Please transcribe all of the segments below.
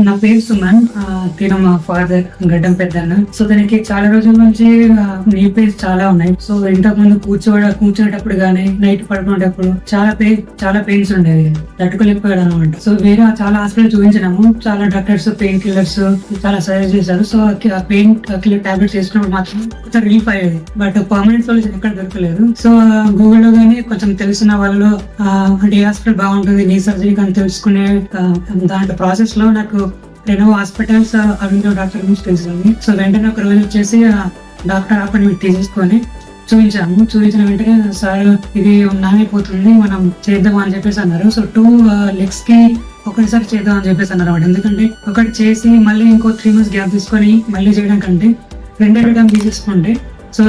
నా పేరు సుమన్. తిను మా ఫాదర్ గడ్డం పెద్దన్న. సో తనకి చాలా రోజుల నుంచి నీ పెయిన్స్ చాలా ఉన్నాయి. సో ఇంతకు ముందు కూర్చునేటప్పుడు గానీ నైట్ పడుకునేటప్పుడు చాలా పెయిన్స్ ఉండేవి, తట్టుకోలేకపోయాడు అనమాట. సో వేరే చాలా హాస్పిటల్ చూపించినాము, చాలా డాక్టర్స్ పెయిన్ కిల్లర్స్ చాలా సజెస్ట్ చేశారు. సో పెయిన్ కిల్లర్ టాబ్లెట్స్ వేసుకున్నప్పుడు మాత్రం కొంచెం రిలీఫ్ అయ్యేది, బట్ పర్మనెంట్ సొల్యూషన్ ఎక్కడ దొరకలేదు. సో గూగుల్లో గానీ కొంచెం తెలిసిన వాళ్ళు ఏ హాస్పిటల్ బాగుంటుంది నీ సర్జరీ కానీ తెలుసుకునే దాంట్లో ప్రాసెస్ లో నాకు రెనో హాస్పిటల్స్ అరవిందో డాక్టర్ గురించి తెలిసింది. సో వెంటనే ఒక రోజు వచ్చేసి డాక్టర్ అపాయింట్మెంట్ తీసేసుకొని చూపించిన వెంటనే సార్ ఇది నానైపోతుంది, మనం చేద్దాం అని చెప్పేసి అన్నారు. సో 2 legs కి ఒకటిసారి చేద్దాం అని చెప్పేసి అన్నారు అన్నమాట. ఎందుకంటే ఒకటి చేసి మళ్ళీ ఇంకో 3 months గ్యాప్ తీసుకొని మళ్ళీ చేయడం కంటే రెండేళ్ళ టైం తీసేసుకుంటే సో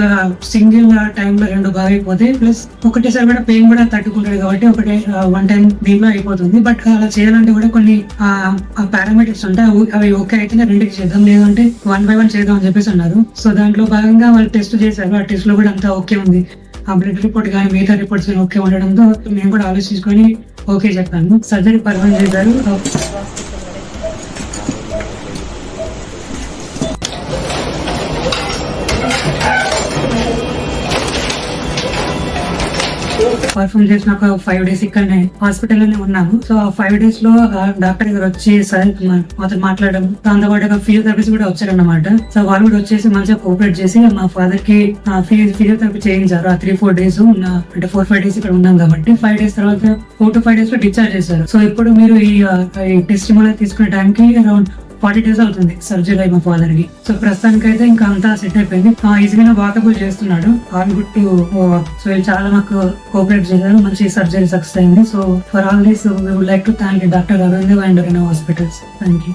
సింగిల్ టైమ్ లో 2 బాగా అయిపోతాయి, ప్లస్ ఒకటేసారి కూడా పెయిన్ కూడా తట్టుకుంటాడు కాబట్టి ఒకటే 1 time దీనిలో అయిపోతుంది. బట్ అలా చేయాలంటే కూడా కొన్ని పారామీటర్స్ ఉంటాయి, అవి ఓకే అయితే 2కి చేద్దాం, లేదంటే 1 by 1 చేద్దాం అని చెప్పేసి అన్నారు. సో దాంట్లో భాగంగా వాళ్ళు టెస్ట్ చేశారు, ఆ టెస్ట్ లో కూడా అంతా ఓకే ఉంది. ఆ బ్లడ్ రిపోర్ట్ కానీ మిగతా రిపోర్ట్స్ కానీ ఓకే ఉండడంతో నేను కూడా ఆలోచించుకొని ఓకే చెప్పాను. సర్జరీ పర్ఫామ్ చేశారు. పర్ఫామ్ చేసిన ఒక 5 days ఇక్కడనే హాస్పిటల్లోనే ఉన్నాము. సో ఆ 5 days లో డాక్టర్ గారు వచ్చి సార్ మాతో మాట్లాడడం, దాంతో పాటు ఫిజియోథెరపీస్ కూడా వచ్చారన్నమాట. సో వాళ్ళు కూడా వచ్చేసి మంచిగా కోఆపరేట్ చేసి మా ఫాదర్ కి ఫిజియోథెరపీ చేయించారు. ఆ 3-4 days అంటే 4-5 days ఇక్కడ ఉన్నాం కాబట్టి 5 days తర్వాత 4 to 5 days లో డిశ్చార్జ్ చేశారు. సో ఇప్పుడు మీరు ఈ టెస్టిమోనియల్ తీసుకునే టైంకి అరౌండ్ 40 days అవుతుంది సర్జరీ అయి మా ఫాదర్ కి. సో ప్రస్తుతానికి అయితే ఇంకా అంతా సెట్ అయిపోయింది, ఈజీగా వాకబుల్ చేస్తున్నాడు. All good to. సో వీళ్ళు చాలా మాకు కోఆపరేట్ చేశారు, మంచి సర్జరీ సక్సెస్ అయింది. So for all this we would like to thank doctor Aurobindo and Reno hospitals. Thank you.